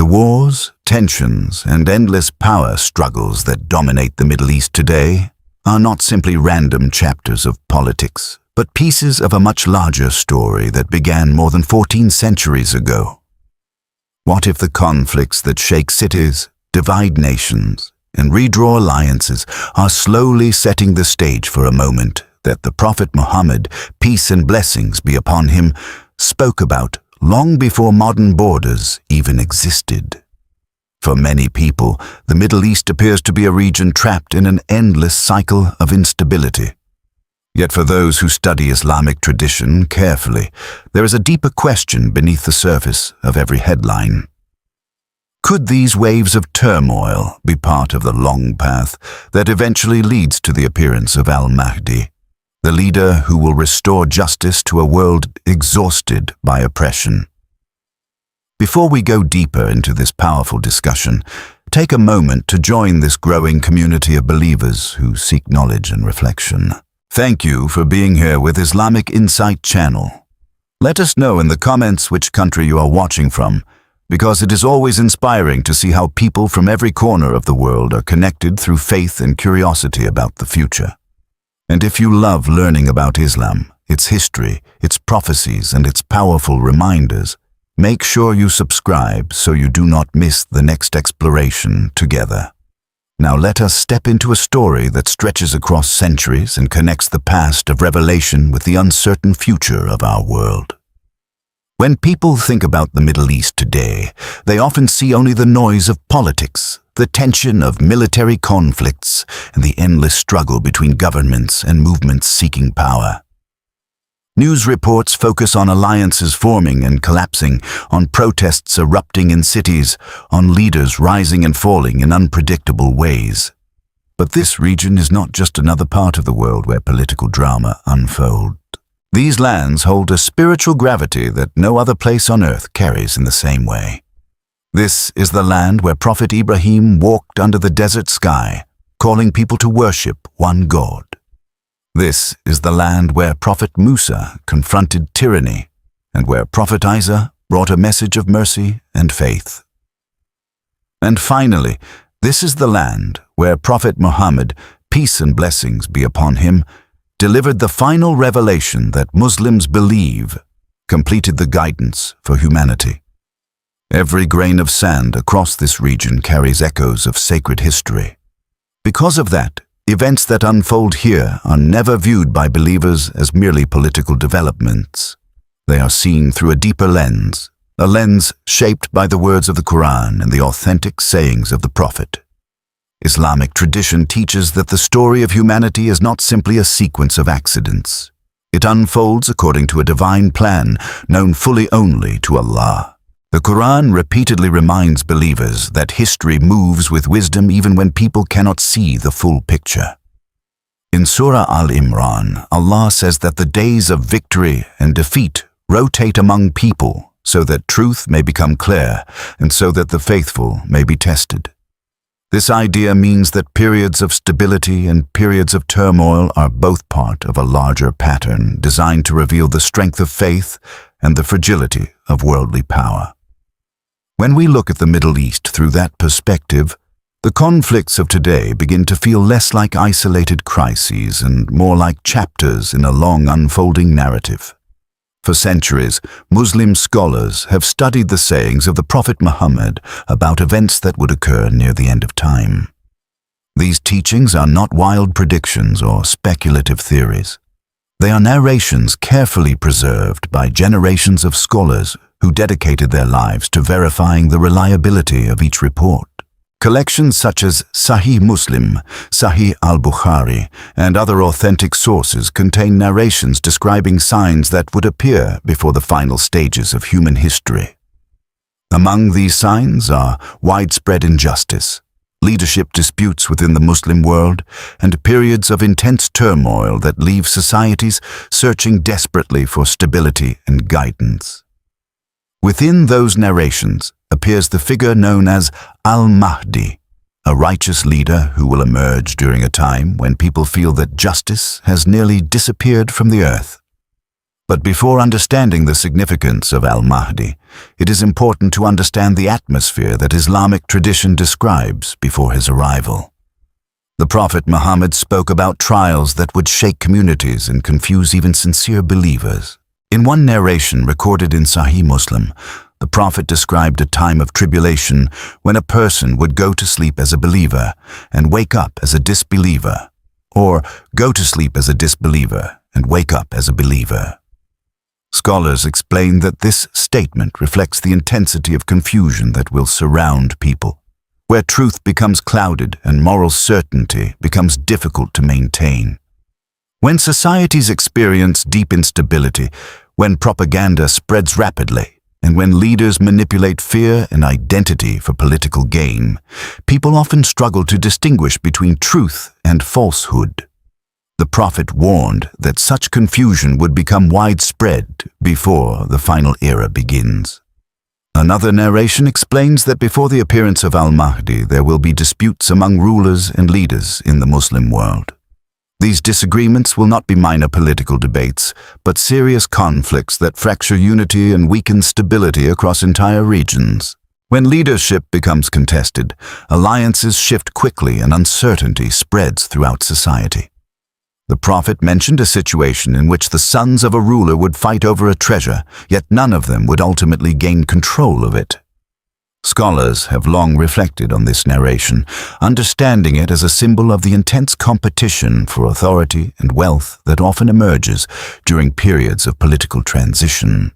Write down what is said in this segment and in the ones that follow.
The wars, tensions, and endless power struggles that dominate the Middle East today are not simply random chapters of politics, but pieces of a much larger story that began more than 14 centuries ago. What if the conflicts that shake cities, divide nations, and redraw alliances are slowly setting the stage for a moment that the Prophet Muhammad, peace and blessings be upon him, spoke about long before modern borders even existed? For many people, the Middle East appears to be a region trapped in an endless cycle of instability. Yet for those who study Islamic tradition carefully, there is a deeper question beneath the surface of every headline. Could these waves of turmoil be part of the long path that eventually leads to the appearance of Al-Mahdi, the leader who will restore justice to a world exhausted by oppression? Before we go deeper into this powerful discussion, take a moment to join this growing community of believers who seek knowledge and reflection. Thank you for being here with Islamic Insight Channel. Let us know in the comments which country you are watching from, because it is always inspiring to see how people from every corner of the world are connected through faith and curiosity about the future. And if you love learning about Islam, its history, its prophecies, and its powerful reminders, make sure you subscribe so you do not miss the next exploration together. Now let us step into a story that stretches across centuries and connects the past of revelation with the uncertain future of our world. When people think about the Middle East today, they often see only the noise of politics, the tension of military conflicts, and the endless struggle between governments and movements seeking power. News reports focus on alliances forming and collapsing, on protests erupting in cities, on leaders rising and falling in unpredictable ways. But this region is not just another part of the world where political drama unfolds. These lands hold a spiritual gravity that no other place on earth carries in the same way. This is the land where Prophet Ibrahim walked under the desert sky, calling people to worship one God. This is the land where Prophet Musa confronted tyranny, and where Prophet Isa brought a message of mercy and faith. And finally, this is the land where Prophet Muhammad, peace and blessings be upon him, delivered the final revelation that Muslims believe completed the guidance for humanity. Every grain of sand across this region carries echoes of sacred history. Because of that, events that unfold here are never viewed by believers as merely political developments. They are seen through a deeper lens, a lens shaped by the words of the Quran and the authentic sayings of the Prophet. Islamic tradition teaches that the story of humanity is not simply a sequence of accidents. It unfolds according to a divine plan known fully only to Allah. The Quran repeatedly reminds believers that history moves with wisdom even when people cannot see the full picture. In Surah Al-Imran, Allah says that the days of victory and defeat rotate among people so that truth may become clear and so that the faithful may be tested. This idea means that periods of stability and periods of turmoil are both part of a larger pattern designed to reveal the strength of faith and the fragility of worldly power. When we look at the Middle East through that perspective, the conflicts of today begin to feel less like isolated crises and more like chapters in a long unfolding narrative. For centuries, Muslim scholars have studied the sayings of the Prophet Muhammad about events that would occur near the end of time. These teachings are not wild predictions or speculative theories. They are narrations carefully preserved by generations of scholars who dedicated their lives to verifying the reliability of each report. Collections such as Sahih Muslim, Sahih Al-Bukhari, and other authentic sources contain narrations describing signs that would appear before the final stages of human history. Among these signs are widespread injustice, leadership disputes within the Muslim world, and periods of intense turmoil that leave societies searching desperately for stability and guidance. Within those narrations appears the figure known as Al-Mahdi, a righteous leader who will emerge during a time when people feel that justice has nearly disappeared from the earth. But before understanding the significance of Al-Mahdi, it is important to understand the atmosphere that Islamic tradition describes before his arrival. The Prophet Muhammad spoke about trials that would shake communities and confuse even sincere believers. In one narration recorded in Sahih Muslim, the Prophet described a time of tribulation when a person would go to sleep as a believer and wake up as a disbeliever, or go to sleep as a disbeliever and wake up as a believer. Scholars explain that this statement reflects the intensity of confusion that will surround people, where truth becomes clouded and moral certainty becomes difficult to maintain. When societies experience deep instability, when propaganda spreads rapidly, and when leaders manipulate fear and identity for political gain, people often struggle to distinguish between truth and falsehood. The Prophet warned that such confusion would become widespread before the final era begins. Another narration explains that before the appearance of Al-Mahdi, there will be disputes among rulers and leaders in the Muslim world. These disagreements will not be minor political debates, but serious conflicts that fracture unity and weaken stability across entire regions. When leadership becomes contested, alliances shift quickly and uncertainty spreads throughout society. The Prophet mentioned a situation in which the sons of a ruler would fight over a treasure, yet none of them would ultimately gain control of it. Scholars have long reflected on this narration, understanding it as a symbol of the intense competition for authority and wealth that often emerges during periods of political transition.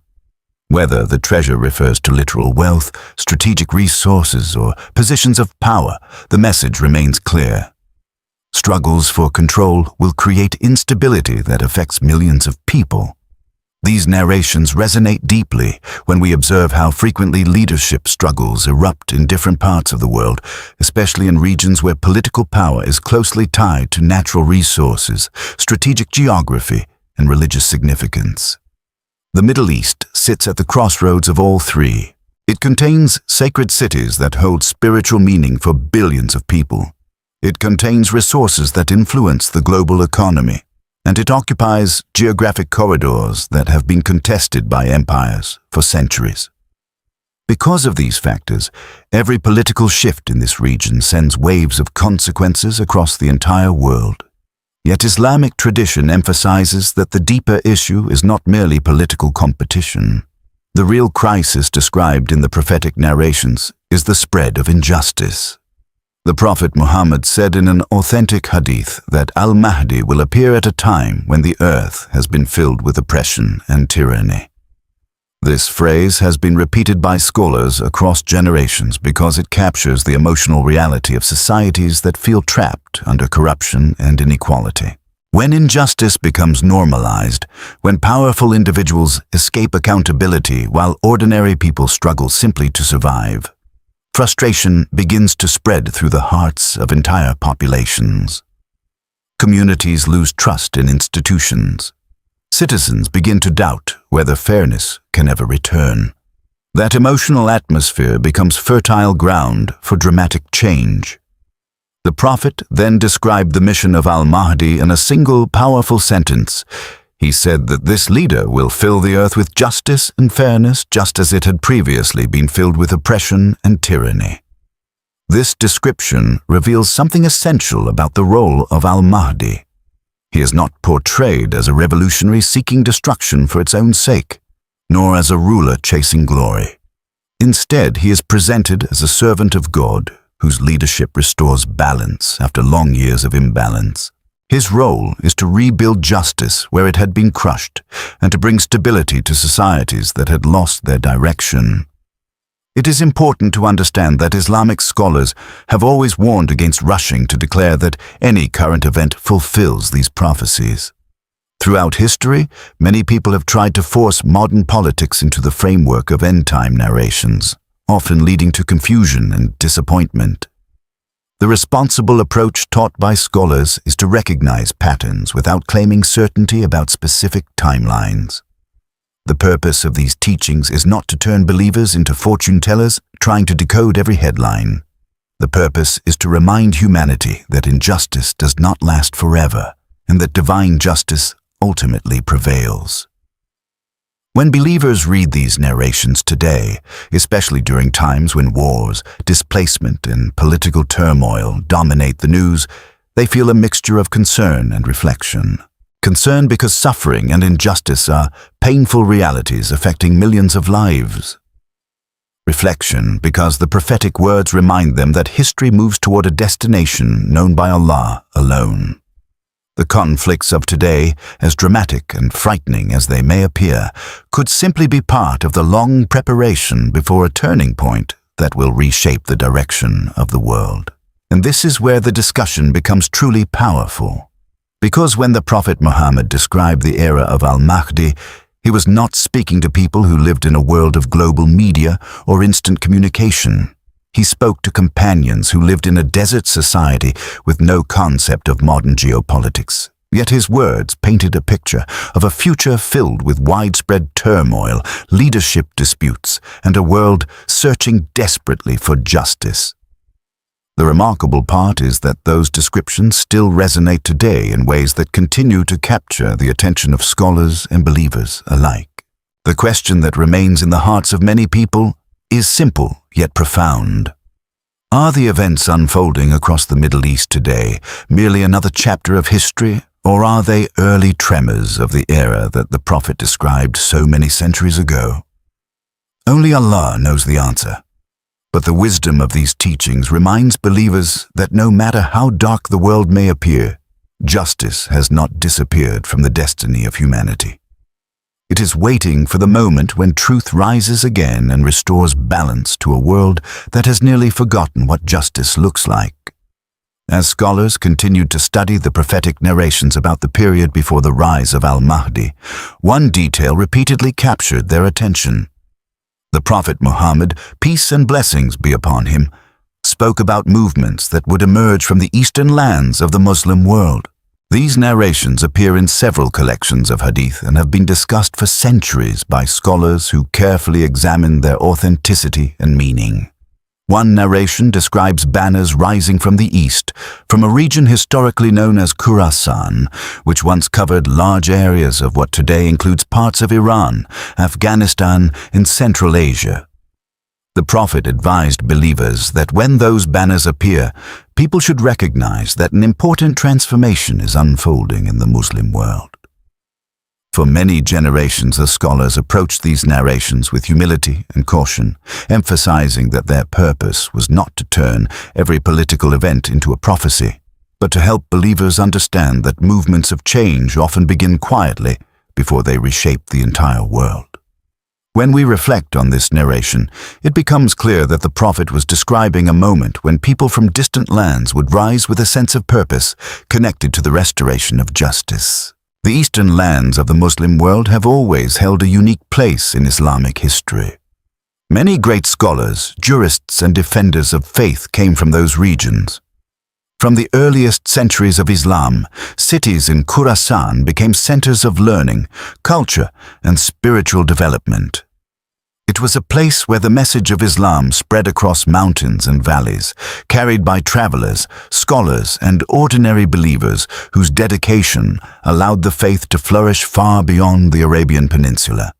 Whether the treasure refers to literal wealth, strategic resources, or positions of power, the message remains clear. Struggles for control will create instability that affects millions of people. These narrations resonate deeply when we observe how frequently leadership struggles erupt in different parts of the world, especially in regions where political power is closely tied to natural resources, strategic geography, and religious significance. The Middle East sits at the crossroads of all three. It contains sacred cities that hold spiritual meaning for billions of people. It contains resources that influence the global economy, and it occupies geographic corridors that have been contested by empires for centuries. Because of these factors, every political shift in this region sends waves of consequences across the entire world. Yet Islamic tradition emphasizes that the deeper issue is not merely political competition. The real crisis described in the prophetic narrations is the spread of injustice. The Prophet Muhammad said in an authentic hadith that Al-Mahdi will appear at a time when the earth has been filled with oppression and tyranny. This phrase has been repeated by scholars across generations because it captures the emotional reality of societies that feel trapped under corruption and inequality. When injustice becomes normalized, when powerful individuals escape accountability while ordinary people struggle simply to survive, frustration begins to spread through the hearts of entire populations. Communities lose trust in institutions. Citizens begin to doubt whether fairness can ever return. That emotional atmosphere becomes fertile ground for dramatic change. The Prophet then described the mission of Al-Mahdi in a single powerful sentence. He said that this leader will fill the earth with justice and fairness just as it had previously been filled with oppression and tyranny. This description reveals something essential about the role of Al-Mahdi. He is not portrayed as a revolutionary seeking destruction for its own sake, nor as a ruler chasing glory. Instead, he is presented as a servant of God whose leadership restores balance after long years of imbalance. His role is to rebuild justice where it had been crushed and to bring stability to societies that had lost their direction. It is important to understand that Islamic scholars have always warned against rushing to declare that any current event fulfills these prophecies. Throughout history, many people have tried to force modern politics into the framework of end-time narrations, often leading to confusion and disappointment. The responsible approach taught by scholars is to recognize patterns without claiming certainty about specific timelines. The purpose of these teachings is not to turn believers into fortune tellers trying to decode every headline. The purpose is to remind humanity that injustice does not last forever and that divine justice ultimately prevails. When believers read these narrations today, especially during times when wars, displacement, and political turmoil dominate the news, they feel a mixture of concern and reflection. Concern because suffering and injustice are painful realities affecting millions of lives. Reflection because the prophetic words remind them that history moves toward a destination known by Allah alone. The conflicts of today, as dramatic and frightening as they may appear, could simply be part of the long preparation before a turning point that will reshape the direction of the world. And this is where the discussion becomes truly powerful. Because when the Prophet Muhammad described the era of Al-Mahdi, he was not speaking to people who lived in a world of global media or instant communication. He spoke to companions who lived in a desert society with no concept of modern geopolitics. Yet his words painted a picture of a future filled with widespread turmoil, leadership disputes, and a world searching desperately for justice. The remarkable part is that those descriptions still resonate today in ways that continue to capture the attention of scholars and believers alike. The question that remains in the hearts of many people is simple yet profound. Are the events unfolding across the Middle East today merely another chapter of history, or are they early tremors of the era that the Prophet described so many centuries ago? Only Allah knows the answer. But the wisdom of these teachings reminds believers that no matter how dark the world may appear, justice has not disappeared from the destiny of humanity. It is waiting for the moment when truth rises again and restores balance to a world that has nearly forgotten what justice looks like. As scholars continued to study the prophetic narrations about the period before the rise of Al-Mahdi, one detail repeatedly captured their attention. The Prophet Muhammad, peace and blessings be upon him, spoke about movements that would emerge from the eastern lands of the Muslim world. These narrations appear in several collections of hadith and have been discussed for centuries by scholars who carefully examine their authenticity and meaning. One narration describes banners rising from the east, from a region historically known as Khorasan, which once covered large areas of what today includes parts of Iran, Afghanistan, and Central Asia. The Prophet advised believers that when those banners appear, people should recognize that an important transformation is unfolding in the Muslim world. For many generations, the scholars approached these narrations with humility and caution, emphasizing that their purpose was not to turn every political event into a prophecy, but to help believers understand that movements of change often begin quietly before they reshape the entire world. When we reflect on this narration, it becomes clear that the Prophet was describing a moment when people from distant lands would rise with a sense of purpose connected to the restoration of justice. The eastern lands of the Muslim world have always held a unique place in Islamic history. Many great scholars, jurists, and defenders of faith came from those regions. From the earliest centuries of Islam, cities in Khorasan became centers of learning, culture, and spiritual development. It was a place where the message of Islam spread across mountains and valleys, carried by travelers, scholars, and ordinary believers whose dedication allowed the faith to flourish far beyond the Arabian Peninsula.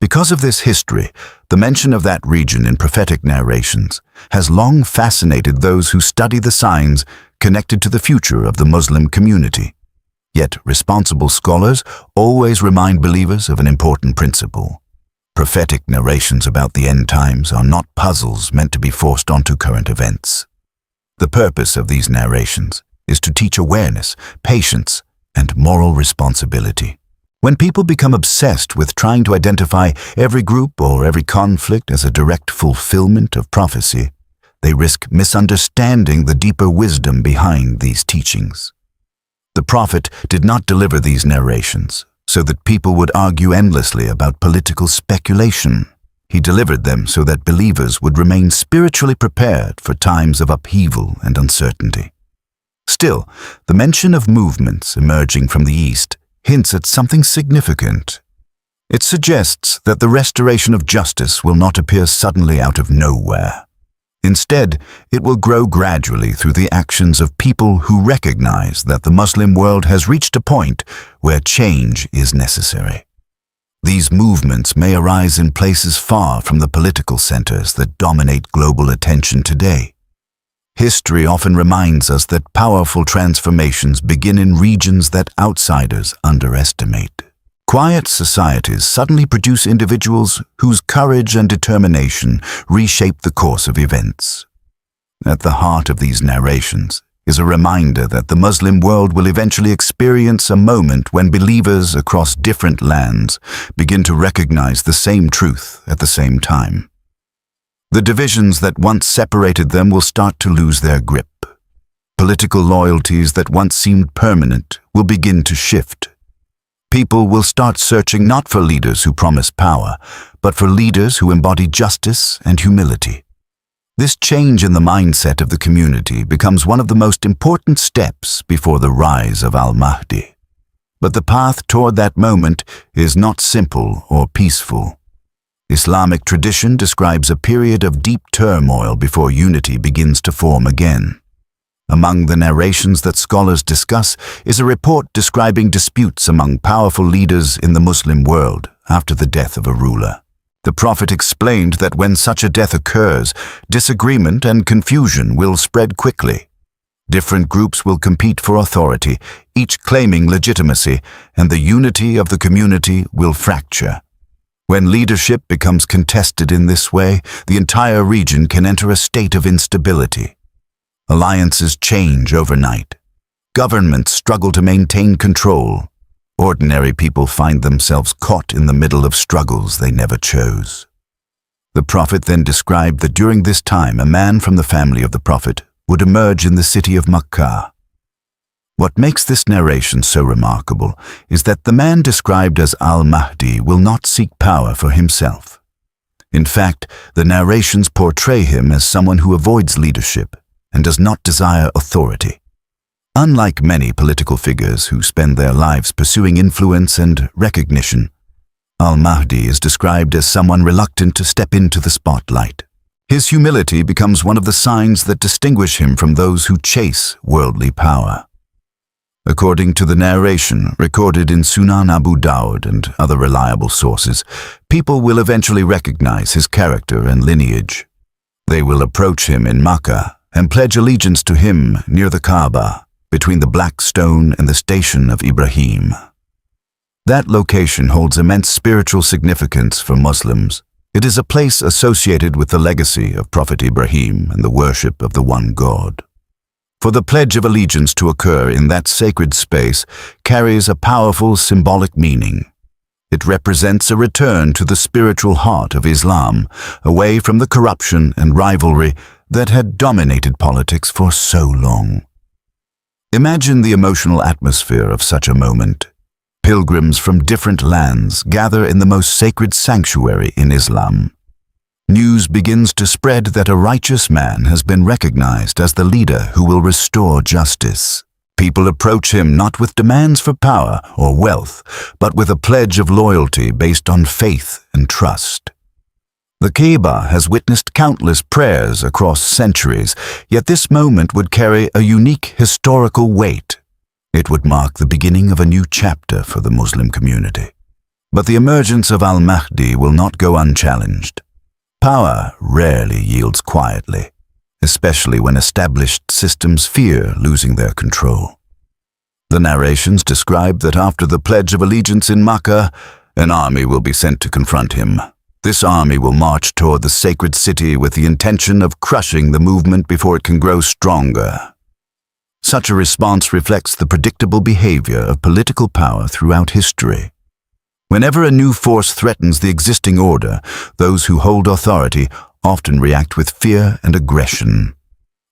Because of this history, the mention of that region in prophetic narrations has long fascinated those who study the signs connected to the future of the Muslim community. Yet responsible scholars always remind believers of an important principle. Prophetic narrations about the end times are not puzzles meant to be forced onto current events. The purpose of these narrations is to teach awareness, patience, and moral responsibility. When people become obsessed with trying to identify every group or every conflict as a direct fulfillment of prophecy, they risk misunderstanding the deeper wisdom behind these teachings. The Prophet did not deliver these narrations so that people would argue endlessly about political speculation. He delivered them so that believers would remain spiritually prepared for times of upheaval and uncertainty. Still, the mention of movements emerging from the East hints at something significant. It suggests that the restoration of justice will not appear suddenly out of nowhere. Instead, it will grow gradually through the actions of people who recognize that the Muslim world has reached a point where change is necessary. These movements may arise in places far from the political centers that dominate global attention today. History often reminds us that powerful transformations begin in regions that outsiders underestimate. Quiet societies suddenly produce individuals whose courage and determination reshape the course of events. At the heart of these narrations is a reminder that the Muslim world will eventually experience a moment when believers across different lands begin to recognize the same truth at the same time. The divisions that once separated them will start to lose their grip. Political loyalties that once seemed permanent will begin to shift. People will start searching not for leaders who promise power, but for leaders who embody justice and humility. This change in the mindset of the community becomes one of the most important steps before the rise of Al-Mahdi. But the path toward that moment is not simple or peaceful. Islamic tradition describes a period of deep turmoil before unity begins to form again. Among the narrations that scholars discuss is a report describing disputes among powerful leaders in the Muslim world after the death of a ruler. The Prophet explained that when such a death occurs, disagreement and confusion will spread quickly. Different groups will compete for authority, each claiming legitimacy, and the unity of the community will fracture. When leadership becomes contested in this way, the entire region can enter a state of instability. Alliances change overnight. Governments struggle to maintain control. Ordinary people find themselves caught in the middle of struggles they never chose. The Prophet then described that during this time a man from the family of the Prophet would emerge in the city of Makkah. What makes this narration so remarkable is that the man described as Al-Mahdi will not seek power for himself. In fact, the narrations portray him as someone who avoids leadership and does not desire authority. Unlike many political figures who spend their lives pursuing influence and recognition, Al-Mahdi is described as someone reluctant to step into the spotlight. His humility becomes one of the signs that distinguish him from those who chase worldly power. According to the narration recorded in Sunan Abu Dawud and other reliable sources, people will eventually recognize his character and lineage. They will approach him in Makkah and pledge allegiance to him near the Kaaba, between the Black Stone and the Station of Ibrahim. That location holds immense spiritual significance for Muslims. It is a place associated with the legacy of Prophet Ibrahim and the worship of the one God. For the pledge of allegiance to occur in that sacred space carries a powerful symbolic meaning. It represents a return to the spiritual heart of Islam, away from the corruption and rivalry that had dominated politics for so long. Imagine the emotional atmosphere of such a moment. Pilgrims from different lands gather in the most sacred sanctuary in Islam. News begins to spread that a righteous man has been recognized as the leader who will restore justice. People approach him not with demands for power or wealth, but with a pledge of loyalty based on faith and trust. The Kaaba has witnessed countless prayers across centuries, yet this moment would carry a unique historical weight. It would mark the beginning of a new chapter for the Muslim community. But the emergence of Al-Mahdi will not go unchallenged. Power rarely yields quietly, especially when established systems fear losing their control. The narrations describe that after the Pledge of Allegiance in Makkah, an army will be sent to confront him. This army will march toward the sacred city with the intention of crushing the movement before it can grow stronger. Such a response reflects the predictable behavior of political power throughout history. Whenever a new force threatens the existing order, those who hold authority often react with fear and aggression.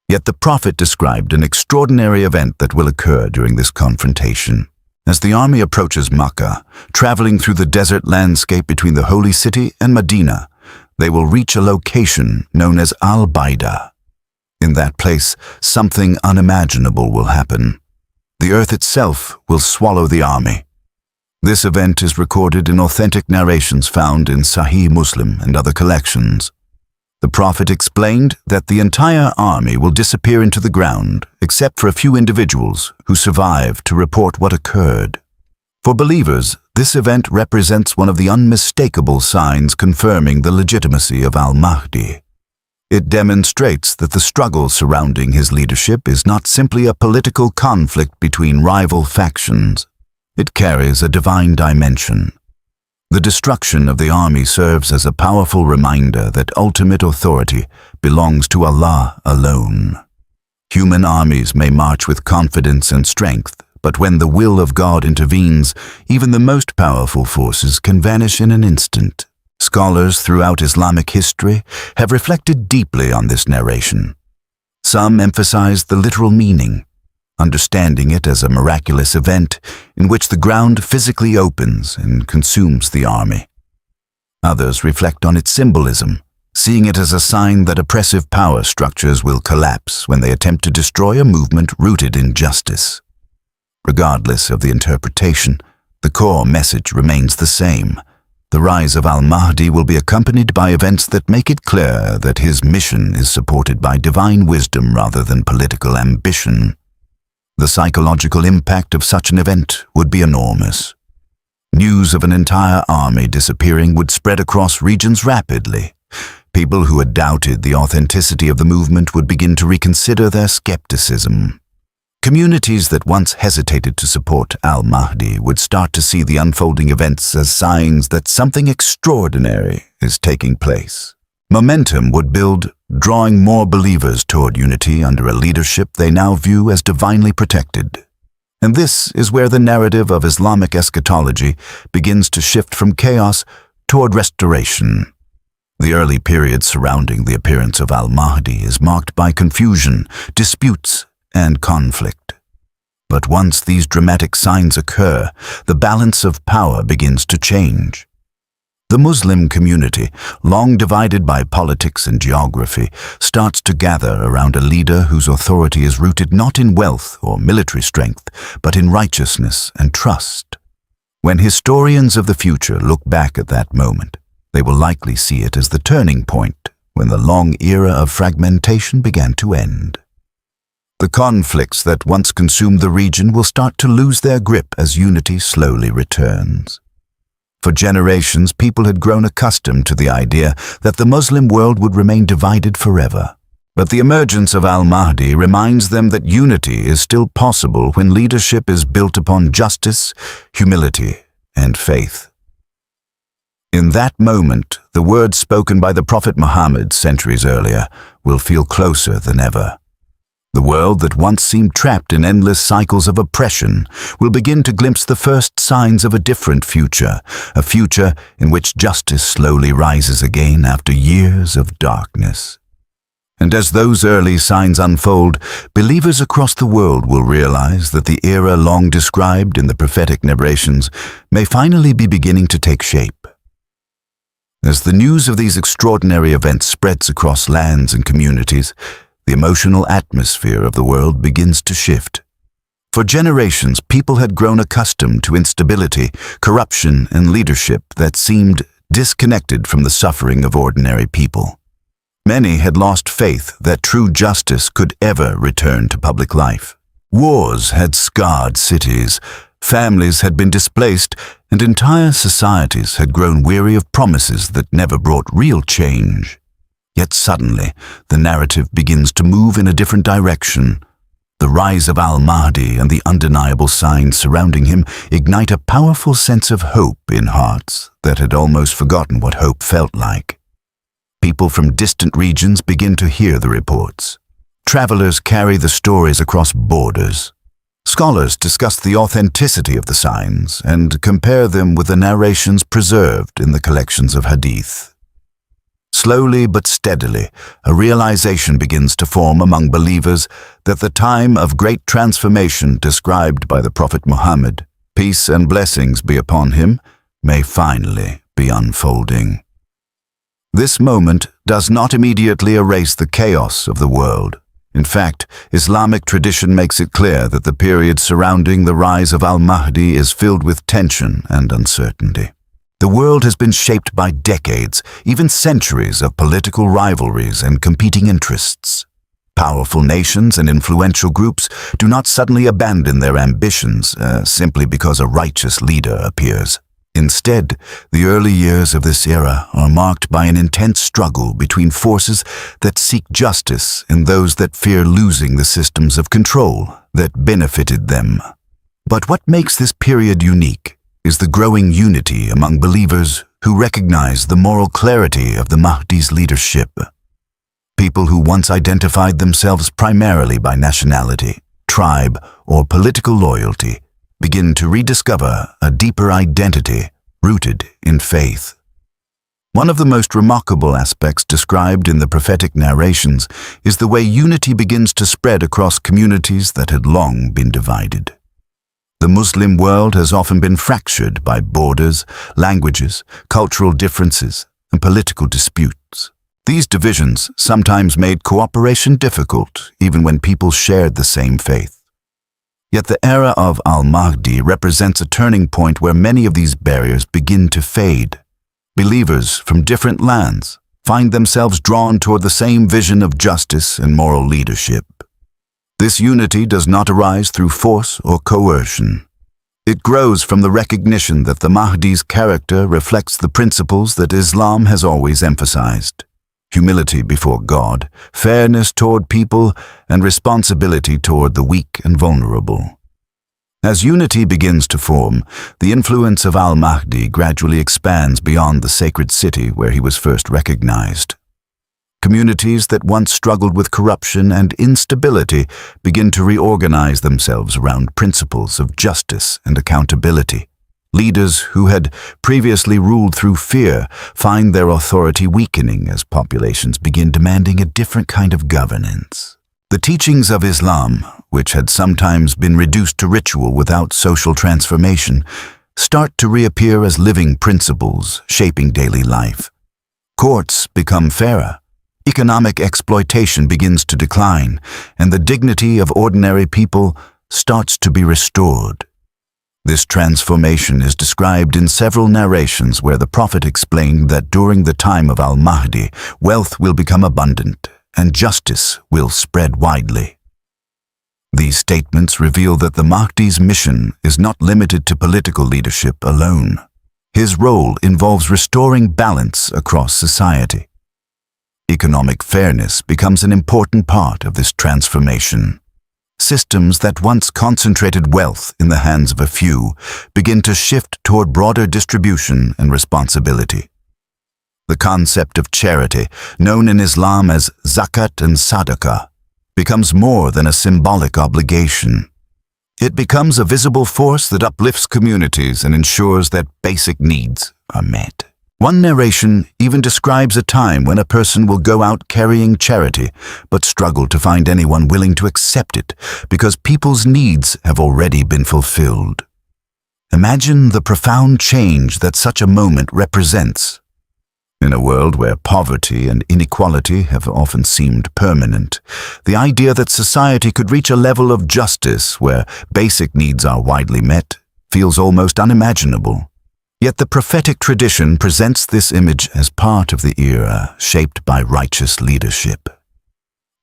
Yet the Prophet described an extraordinary event that will occur during this confrontation. As the army approaches Makkah, traveling through the desert landscape between the holy city and Medina, they will reach a location known as Al-Baida. In that place, something unimaginable will happen. The earth itself will swallow the army. This event is recorded in authentic narrations found in Sahih Muslim and other collections. The Prophet explained that the entire army will disappear into the ground, except for a few individuals who survive to report what occurred. For believers, This event represents one of the unmistakable signs confirming the legitimacy of Al-Mahdi. It demonstrates that the struggle surrounding his leadership is not simply a political conflict between rival factions. It carries a divine dimension. The destruction of the army serves as a powerful reminder that ultimate authority belongs to Allah alone. Human armies may march with confidence and strength, but when the will of God intervenes, even the most powerful forces can vanish in an instant. Scholars throughout Islamic history have reflected deeply on this narration. Some emphasize the literal meaning, understanding it as a miraculous event in which the ground physically opens and consumes the army. Others reflect on its symbolism, seeing it as a sign that oppressive power structures will collapse when they attempt to destroy a movement rooted in justice. Regardless of the interpretation, the core message remains the same. The rise of Al-Mahdi will be accompanied by events that make it clear that his mission is supported by divine wisdom rather than political ambition. The psychological impact of such an event would be enormous. News of an entire army disappearing would spread across regions rapidly. People who had doubted the authenticity of the movement would begin to reconsider their skepticism. Communities that once hesitated to support Al-Mahdi would start to see the unfolding events as signs that something extraordinary is taking place. Momentum would build, drawing more believers toward unity under a leadership they now view as divinely protected. And this is where the narrative of Islamic eschatology begins to shift from chaos toward restoration. The early period surrounding the appearance of Al-Mahdi is marked by confusion, disputes, and conflict. But once these dramatic signs occur, the balance of power begins to change. The Muslim community, long divided by politics and geography, starts to gather around a leader whose authority is rooted not in wealth or military strength, but in righteousness and trust. When historians of the future look back at that moment, they will likely see it as the turning point when the long era of fragmentation began to end. The conflicts that once consumed the region will start to lose their grip as unity slowly returns. For generations, people had grown accustomed to the idea that the Muslim world would remain divided forever. But the emergence of Al-Mahdi reminds them that unity is still possible when leadership is built upon justice, humility, and faith. In that moment, the words spoken by the Prophet Muhammad centuries earlier will feel closer than ever. The world that once seemed trapped in endless cycles of oppression will begin to glimpse the first signs of a different future, a future in which justice slowly rises again after years of darkness. And as those early signs unfold, believers across the world will realize that the era long described in the prophetic narrations may finally be beginning to take shape. As the news of these extraordinary events spreads across lands and communities, the emotional atmosphere of the world begins to shift. For generations, people had grown accustomed to instability, corruption, and leadership that seemed disconnected from the suffering of ordinary people. Many had lost faith that true justice could ever return to public life. Wars had scarred cities, families had been displaced, and entire societies had grown weary of promises that never brought real change. Yet suddenly, the narrative begins to move in a different direction. The rise of Al-Mahdi and the undeniable signs surrounding him ignite a powerful sense of hope in hearts that had almost forgotten what hope felt like. People from distant regions begin to hear the reports. Travelers carry the stories across borders. Scholars discuss the authenticity of the signs and compare them with the narrations preserved in the collections of hadith. Slowly but steadily, a realization begins to form among believers that the time of great transformation described by the Prophet Muhammad, peace and blessings be upon him, may finally be unfolding. This moment does not immediately erase the chaos of the world. In fact, Islamic tradition makes it clear that the period surrounding the rise of Al-Mahdi is filled with tension and uncertainty. The world has been shaped by decades, even centuries of political rivalries and competing interests. Powerful nations and influential groups do not suddenly abandon their ambitions simply because a righteous leader appears. Instead, the early years of this era are marked by an intense struggle between forces that seek justice and those that fear losing the systems of control that benefited them. But what makes this period unique is the growing unity among believers who recognize the moral clarity of the Mahdi's leadership. People who once identified themselves primarily by nationality, tribe, or political loyalty begin to rediscover a deeper identity rooted in faith. One of the most remarkable aspects described in the prophetic narrations is the way unity begins to spread across communities that had long been divided. The Muslim world has often been fractured by borders, languages, cultural differences, and political disputes. These divisions sometimes made cooperation difficult, even when people shared the same faith. Yet the era of Al-Mahdi represents a turning point where many of these barriers begin to fade. Believers from different lands find themselves drawn toward the same vision of justice and moral leadership. This unity does not arise through force or coercion. It grows from the recognition that the Mahdi's character reflects the principles that Islam has always emphasized: humility before God, fairness toward people, and responsibility toward the weak and vulnerable. As unity begins to form, the influence of Al-Mahdi gradually expands beyond the sacred city where he was first recognized. Communities that once struggled with corruption and instability begin to reorganize themselves around principles of justice and accountability. Leaders who had previously ruled through fear find their authority weakening as populations begin demanding a different kind of governance. The teachings of Islam, which had sometimes been reduced to ritual without social transformation, start to reappear as living principles shaping daily life. Courts become fairer, economic exploitation begins to decline, and the dignity of ordinary people starts to be restored. This transformation is described in several narrations where the Prophet explained that during the time of Al-Mahdi, wealth will become abundant and justice will spread widely. These statements reveal that the Mahdi's mission is not limited to political leadership alone. His role involves restoring balance across society. Economic fairness becomes an important part of this transformation. Systems that once concentrated wealth in the hands of a few begin to shift toward broader distribution and responsibility. The concept of charity, known in Islam as zakat and sadaqah, becomes more than a symbolic obligation. It becomes a visible force that uplifts communities and ensures that basic needs are met. One narration even describes a time when a person will go out carrying charity, but struggle to find anyone willing to accept it because people's needs have already been fulfilled. Imagine the profound change that such a moment represents. In a world where poverty and inequality have often seemed permanent, the idea that society could reach a level of justice where basic needs are widely met feels almost unimaginable. Yet the prophetic tradition presents this image as part of the era shaped by righteous leadership.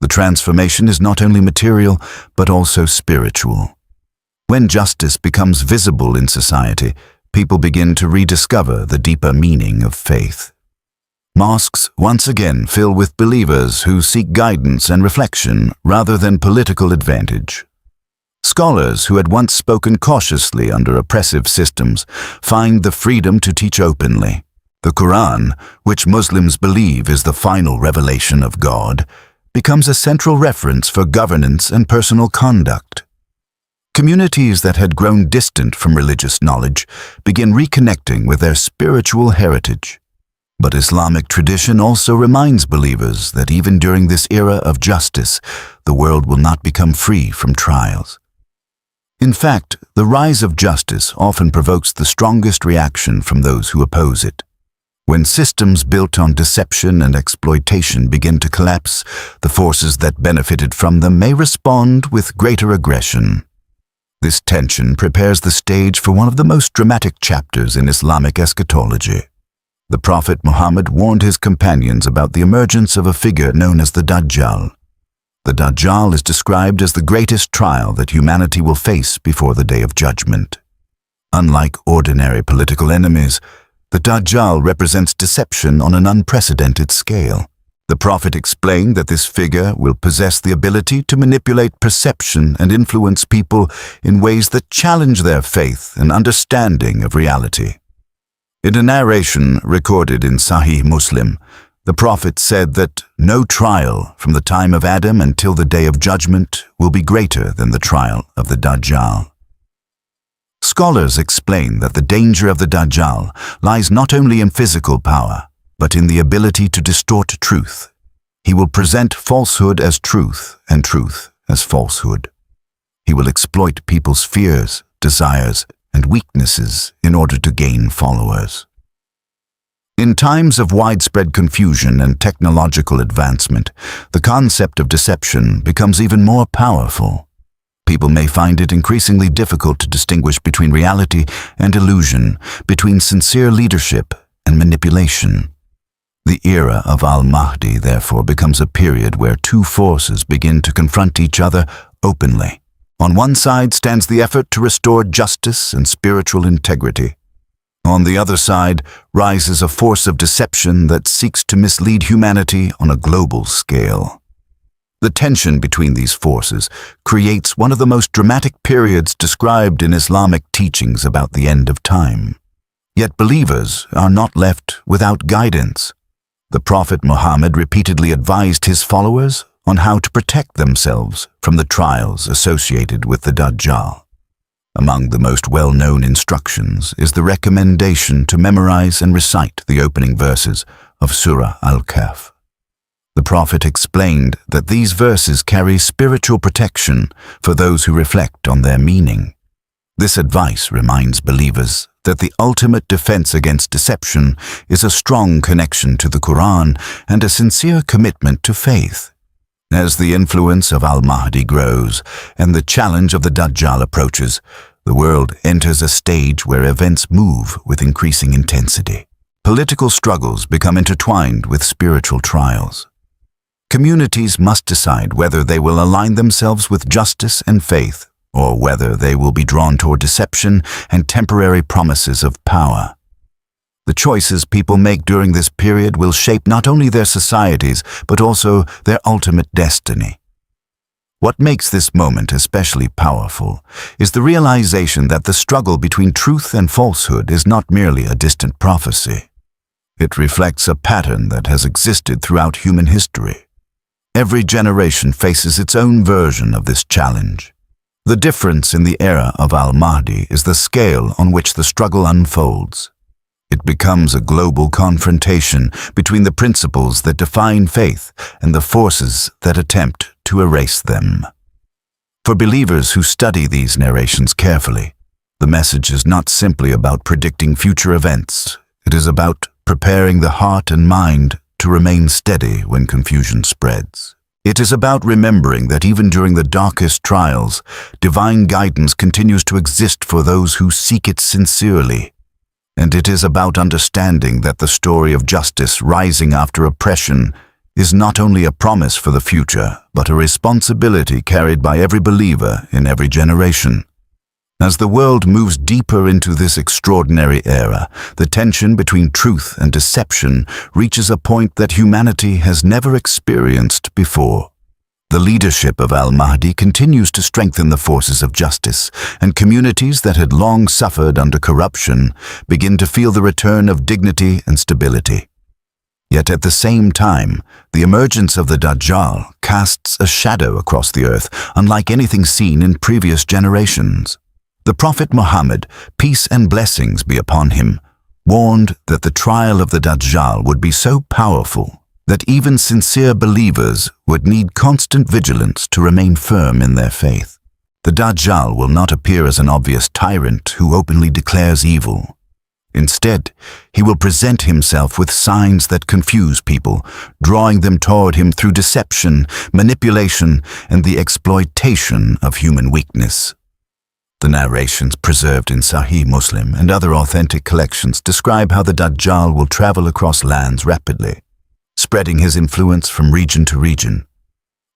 The transformation is not only material, but also spiritual. When justice becomes visible in society, people begin to rediscover the deeper meaning of faith. Mosques once again fill with believers who seek guidance and reflection rather than political advantage. Scholars who had once spoken cautiously under oppressive systems find the freedom to teach openly. The Quran, which Muslims believe is the final revelation of God, becomes a central reference for governance and personal conduct. Communities that had grown distant from religious knowledge begin reconnecting with their spiritual heritage. But Islamic tradition also reminds believers that even during this era of justice, the world will not become free from trials. In fact, the rise of justice often provokes the strongest reaction from those who oppose it. When systems built on deception and exploitation begin to collapse, the forces that benefited from them may respond with greater aggression. This tension prepares the stage for one of the most dramatic chapters in Islamic eschatology. The Prophet Muhammad warned his companions about the emergence of a figure known as the Dajjal. The Dajjal is described as the greatest trial that humanity will face before the day of judgment. Unlike ordinary political enemies, the Dajjal represents deception on an unprecedented scale. The Prophet explained that this figure will possess the ability to manipulate perception and influence people in ways that challenge their faith and understanding of reality. In a narration recorded in Sahih Muslim, the Prophet said that no trial from the time of Adam until the day of judgment will be greater than the trial of the Dajjal. Scholars explain that the danger of the Dajjal lies not only in physical power, but in the ability to distort truth. He will present falsehood as truth and truth as falsehood. He will exploit people's fears, desires, and weaknesses in order to gain followers. In times of widespread confusion and technological advancement, the concept of deception becomes even more powerful. People may find it increasingly difficult to distinguish between reality and illusion, between sincere leadership and manipulation. The era of Al-Mahdi, therefore, becomes a period where two forces begin to confront each other openly. On one side stands the effort to restore justice and spiritual integrity. On the other side rises a force of deception that seeks to mislead humanity on a global scale. The tension between these forces creates one of the most dramatic periods described in Islamic teachings about the end of time. Yet believers are not left without guidance. The Prophet Muhammad repeatedly advised his followers on how to protect themselves from the trials associated with the Dajjal. Among the most well-known instructions is the recommendation to memorize and recite the opening verses of Surah Al-Kahf. The Prophet explained that these verses carry spiritual protection for those who reflect on their meaning. This advice reminds believers that the ultimate defense against deception is a strong connection to the Quran and a sincere commitment to faith. As the influence of Al-Mahdi grows and the challenge of the Dajjal approaches, the world enters a stage where events move with increasing intensity. Political struggles become intertwined with spiritual trials. Communities must decide whether they will align themselves with justice and faith, or whether they will be drawn toward deception and temporary promises of power. The choices people make during this period will shape not only their societies, but also their ultimate destiny. What makes this moment especially powerful is the realization that the struggle between truth and falsehood is not merely a distant prophecy. It reflects a pattern that has existed throughout human history. Every generation faces its own version of this challenge. The difference in the era of Al-Mahdi is the scale on which the struggle unfolds. It becomes a global confrontation between the principles that define faith and the forces that attempt to erase them. For believers who study these narrations carefully, the message is not simply about predicting future events. It is about preparing the heart and mind to remain steady when confusion spreads. It is about remembering that even during the darkest trials, divine guidance continues to exist for those who seek it sincerely. And it is about understanding that the story of justice rising after oppression is not only a promise for the future, but a responsibility carried by every believer in every generation. As the world moves deeper into this extraordinary era, the tension between truth and deception reaches a point that humanity has never experienced before. The leadership of Al-Mahdi continues to strengthen the forces of justice, and communities that had long suffered under corruption begin to feel the return of dignity and stability. Yet at the same time, the emergence of the Dajjal casts a shadow across the earth, unlike anything seen in previous generations. The Prophet Muhammad, peace and blessings be upon him, warned that the trial of the Dajjal would be so powerful that even sincere believers would need constant vigilance to remain firm in their faith. The Dajjal will not appear as an obvious tyrant who openly declares evil. Instead, he will present himself with signs that confuse people, drawing them toward him through deception, manipulation, and the exploitation of human weakness. The narrations preserved in Sahih Muslim and other authentic collections describe how the Dajjal will travel across lands rapidly, spreading his influence from region to region.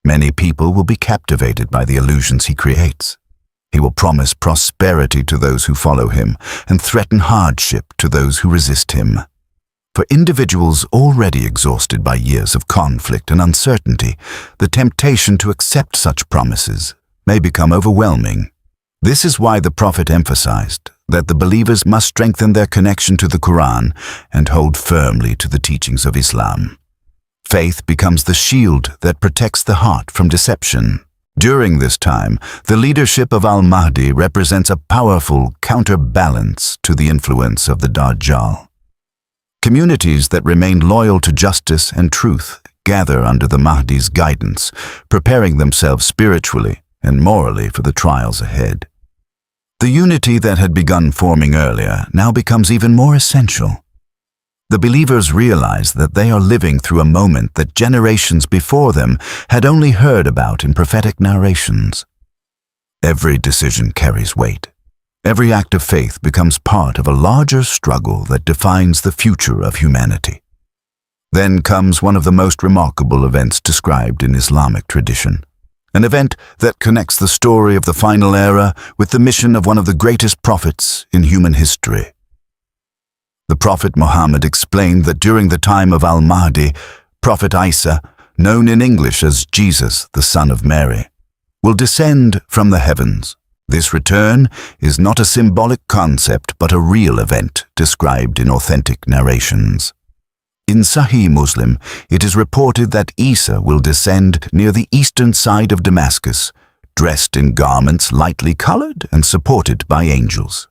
Many people will be captivated by the illusions he creates. He will promise prosperity to those who follow him and threaten hardship to those who resist him. For individuals already exhausted by years of conflict and uncertainty, the temptation to accept such promises may become overwhelming. This is why the Prophet emphasized that the believers must strengthen their connection to the Quran and hold firmly to the teachings of Islam. Faith becomes the shield that protects the heart from deception. During this time, the leadership of Al-Mahdi represents a powerful counterbalance to the influence of the Dajjal. Communities that remain loyal to justice and truth gather under the Mahdi's guidance, preparing themselves spiritually and morally for the trials ahead. The unity that had begun forming earlier now becomes even more essential. The believers realize that they are living through a moment that generations before them had only heard about in prophetic narrations. Every decision carries weight. Every act of faith becomes part of a larger struggle that defines the future of humanity. Then comes one of the most remarkable events described in Islamic tradition. An event that connects the story of the final era with the mission of one of the greatest prophets in human history. The Prophet Muhammad explained that during the time of Al-Mahdi, Prophet Isa, known in English as Jesus, the son of Mary, will descend from the heavens. This return is not a symbolic concept but a real event described in authentic narrations. In Sahih Muslim, it is reported that Isa will descend near the eastern side of Damascus, dressed in garments lightly colored and supported by angels.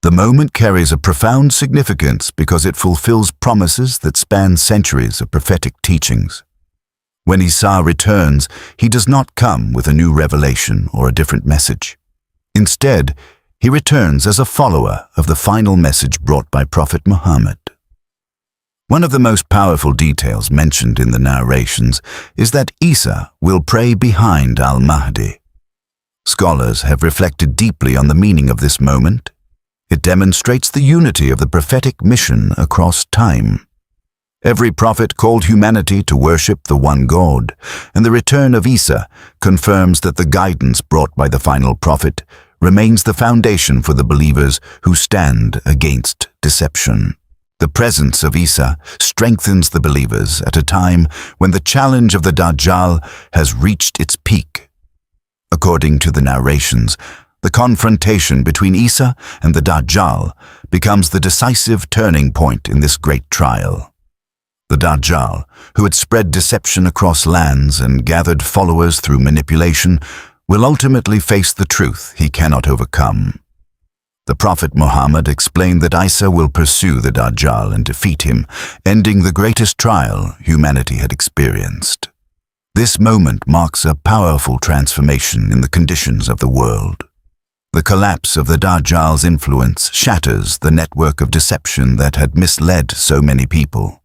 The moment carries a profound significance because it fulfills promises that span centuries of prophetic teachings. When Isa returns, he does not come with a new revelation or a different message. Instead, he returns as a follower of the final message brought by Prophet Muhammad. One of the most powerful details mentioned in the narrations is that Isa will pray behind Al-Mahdi. Scholars have reflected deeply on the meaning of this moment. It demonstrates the unity of the prophetic mission across time. Every prophet called humanity to worship the one God, and the return of Isa confirms that the guidance brought by the final prophet remains the foundation for the believers who stand against deception. The presence of Isa strengthens the believers at a time when the challenge of the Dajjal has reached its peak. According to the narrations, the confrontation between Isa and the Dajjal becomes the decisive turning point in this great trial. The Dajjal, who had spread deception across lands and gathered followers through manipulation, will ultimately face the truth he cannot overcome. The Prophet Muhammad explained that Isa will pursue the Dajjal and defeat him, ending the greatest trial humanity had experienced. This moment marks a powerful transformation in the conditions of the world. The collapse of the Dajjal's influence shatters the network of deception that had misled so many people.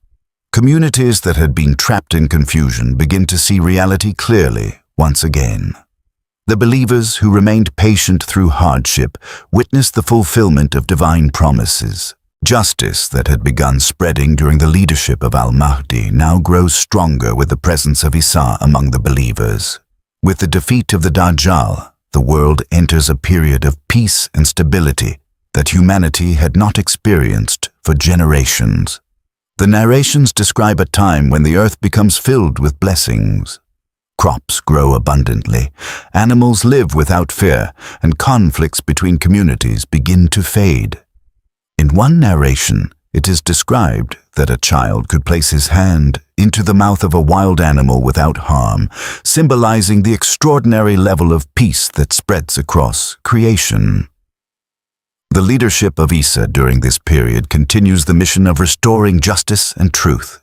Communities that had been trapped in confusion begin to see reality clearly once again. The believers who remained patient through hardship witnessed the fulfillment of divine promises. Justice that had begun spreading during the leadership of Al-Mahdi now grows stronger with the presence of Isa among the believers. With the defeat of the Dajjal, the world enters a period of peace and stability that humanity had not experienced for generations. The narrations describe a time when the earth becomes filled with blessings. Crops grow abundantly, animals live without fear, and conflicts between communities begin to fade. In one narration, it is described that a child could place his hand into the mouth of a wild animal without harm, symbolizing the extraordinary level of peace that spreads across creation. The leadership of Isa during this period continues the mission of restoring justice and truth.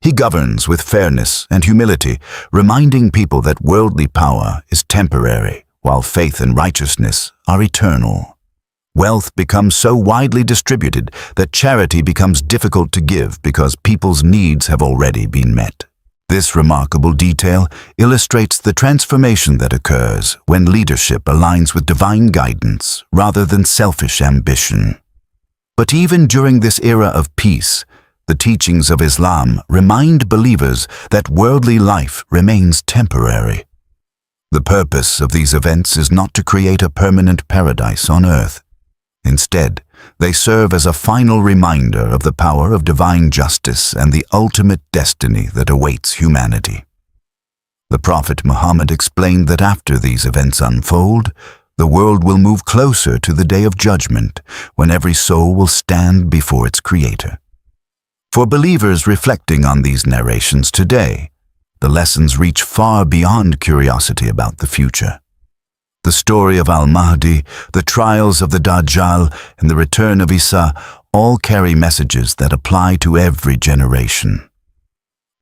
He governs with fairness and humility, reminding people that worldly power is temporary, while faith and righteousness are eternal. Wealth becomes so widely distributed that charity becomes difficult to give because people's needs have already been met. This remarkable detail illustrates the transformation that occurs when leadership aligns with divine guidance rather than selfish ambition. But even during this era of peace, the teachings of Islam remind believers that worldly life remains temporary. The purpose of these events is not to create a permanent paradise on earth. Instead, they serve as a final reminder of the power of divine justice and the ultimate destiny that awaits humanity. The Prophet Muhammad explained that after these events unfold, the world will move closer to the day of judgment, when every soul will stand before its Creator. For believers reflecting on these narrations today, the lessons reach far beyond curiosity about the future. The story of Al-Mahdi, the trials of the Dajjal, and the return of Isa all carry messages that apply to every generation.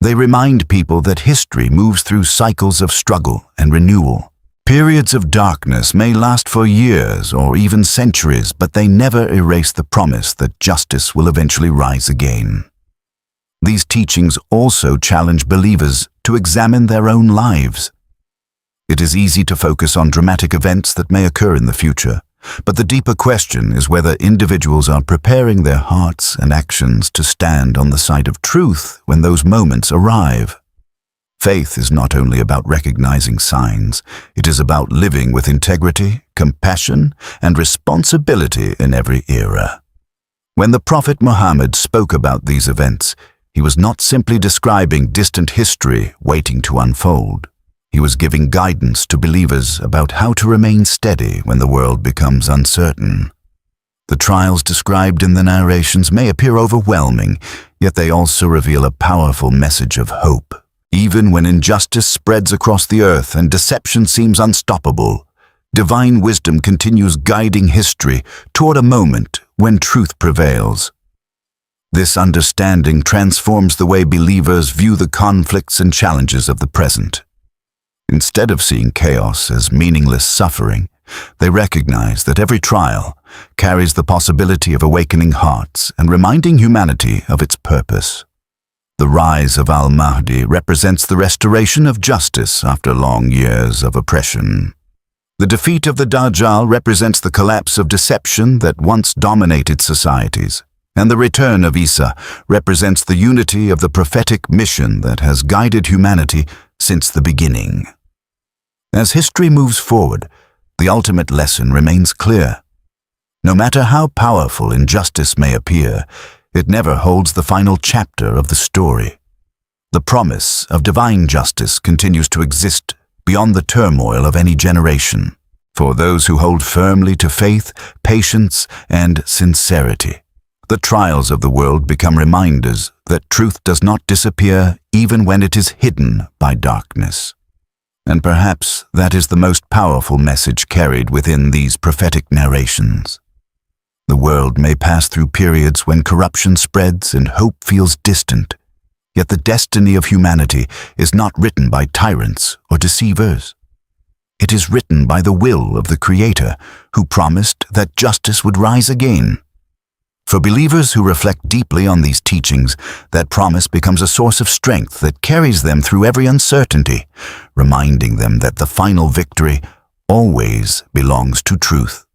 They remind people that history moves through cycles of struggle and renewal. Periods of darkness may last for years or even centuries, but they never erase the promise that justice will eventually rise again. These teachings also challenge believers to examine their own lives. It is easy to focus on dramatic events that may occur in the future, but the deeper question is whether individuals are preparing their hearts and actions to stand on the side of truth when those moments arrive. Faith is not only about recognizing signs, it is about living with integrity, compassion, and responsibility in every era. When the Prophet Muhammad spoke about these events, he was not simply describing distant history waiting to unfold. He was giving guidance to believers about how to remain steady when the world becomes uncertain. The trials described in the narrations may appear overwhelming, yet they also reveal a powerful message of hope. Even when injustice spreads across the earth and deception seems unstoppable, divine wisdom continues guiding history toward a moment when truth prevails. This understanding transforms the way believers view the conflicts and challenges of the present. Instead of seeing chaos as meaningless suffering, they recognize that every trial carries the possibility of awakening hearts and reminding humanity of its purpose. The rise of Al-Mahdi represents the restoration of justice after long years of oppression. The defeat of the Dajjal represents the collapse of deception that once dominated societies, and the return of Isa represents the unity of the prophetic mission that has guided humanity since the beginning. As history moves forward, the ultimate lesson remains clear. No matter how powerful injustice may appear, it never holds the final chapter of the story. The promise of divine justice continues to exist beyond the turmoil of any generation, for those who hold firmly to faith, patience, and sincerity. The trials of the world become reminders that truth does not disappear even when it is hidden by darkness. And perhaps that is the most powerful message carried within these prophetic narrations. The world may pass through periods when corruption spreads and hope feels distant, yet the destiny of humanity is not written by tyrants or deceivers. It is written by the will of the Creator, who promised that justice would rise again. For believers who reflect deeply on these teachings, that promise becomes a source of strength that carries them through every uncertainty, reminding them that the final victory always belongs to truth.